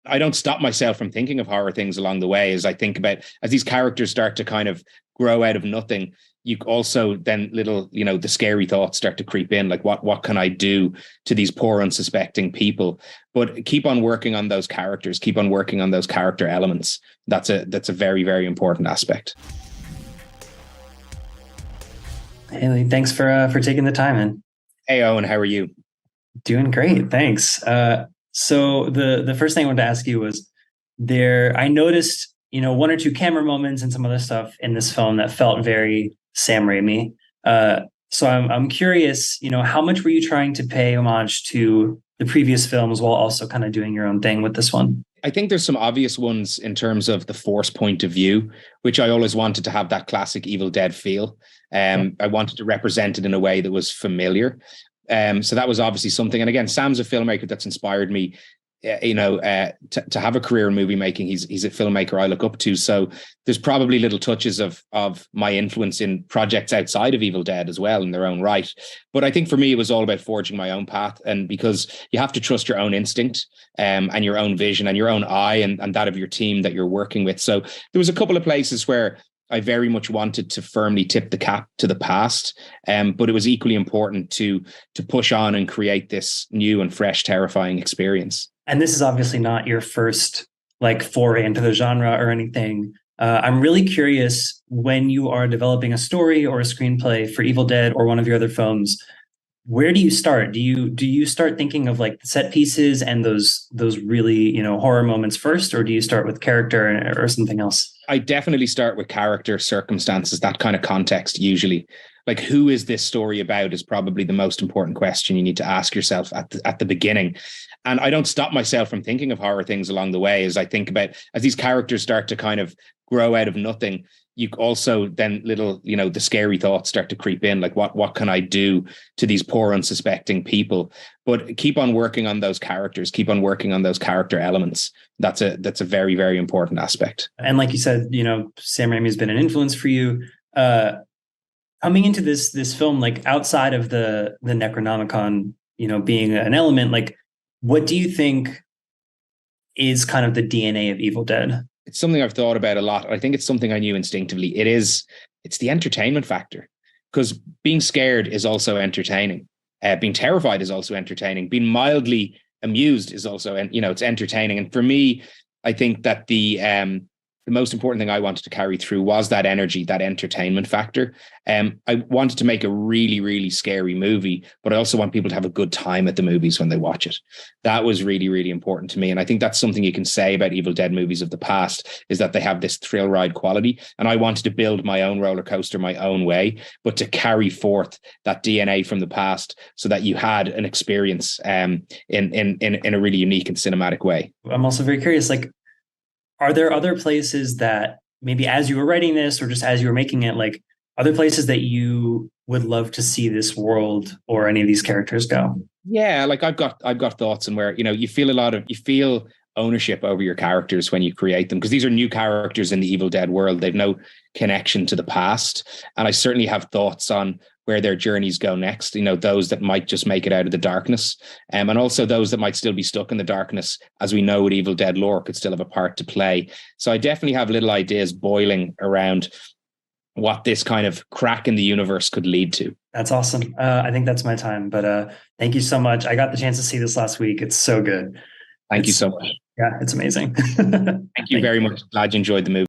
I don't stop myself from thinking of horror things along the way as I think about as these characters start to kind of grow out of nothing. You also then little, the scary thoughts start to creep in, like what can I do to these poor unsuspecting people? But keep on working on those characters, keep on working on those character elements. That's a very, very important aspect. Haley, thanks for taking the time and Hey Owen, how are you? doing great. Thanks. So the first thing I wanted to ask you was I noticed, one or two camera moments and some other stuff in this film that felt very Sam Raimi. So I'm curious, how much were you trying to pay homage to the previous films while also kind of doing your own thing with this one? I think there's some obvious ones in terms of the Force point of view, which I always wanted to have that classic Evil Dead feel. I wanted to represent it in a way that was familiar. So that was obviously something. And again, Sam's a filmmaker that's inspired me, to have a career in movie making. He's a filmmaker I look up to. So there's probably little touches of my influence in projects outside of Evil Dead as well in their own right. But I think for me, it was all about forging my own path. And because you have to trust your own instinct, and your own vision and your own eye and that of your team that you're working with. So there was a couple of places where I very much wanted to firmly tip the cap to the past, but it was equally important to push on and create this new and fresh, terrifying experience. And this is obviously not your first like foray into the genre or anything. I'm really curious, when you are developing a story or a screenplay for Evil Dead or one of your other films, where do you start? Do you start thinking of like the set pieces and those really, horror moments first, or do you start with character or something else? I definitely start with character, circumstances, that kind of context usually. Like, who is this story about is probably the most important question you need to ask yourself at the beginning. And I don't stop myself from thinking of horror things along the way as I think about as these characters start to kind of grow out of nothing. You also then little, the scary thoughts start to creep in, like what can I do to these poor unsuspecting people? But keep on working on those characters, keep on working on those character elements. That's a very, very important aspect. And like you said, Sam Raimi has been an influence for you. Coming into this film, like outside of the Necronomicon, being an element, like what do you think is kind of the DNA of Evil Dead? It's something I've thought about a lot. I think it's something I knew instinctively. It's the entertainment factor, because being scared is also entertaining. Being terrified is also entertaining. Being mildly amused is also, it's entertaining. And for me, I think that the most important thing I wanted to carry through was that energy, that entertainment factor. I wanted to make a really, really scary movie, but I also want people to have a good time at the movies when they watch it. That was really, really important to me. And I think that's something you can say about Evil Dead movies of the past, is that they have this thrill ride quality. And I wanted to build my own roller coaster my own way, but to carry forth that DNA from the past so that you had an experience in a really unique and cinematic way. I'm also very curious, like, are there other places that maybe as you were writing this or just as you were making it, like other places that you would love to see this world or any of these characters go? Yeah, like I've got thoughts on where, you feel ownership over your characters when you create them, because these are new characters in the Evil Dead world. They've no connection to the past. And I certainly have thoughts on where their journeys go next, those that might just make it out of the darkness, and also those that might still be stuck in the darkness, as we know with Evil Dead lore, could still have a part to play. So I definitely have little ideas boiling around what this kind of crack in the universe could lead to. That's awesome. I think that's my time, but thank you so much. I got the chance to see this last week. It's so good. Thank you so much. Yeah, it's amazing. Thank you very much. Glad you enjoyed the movie.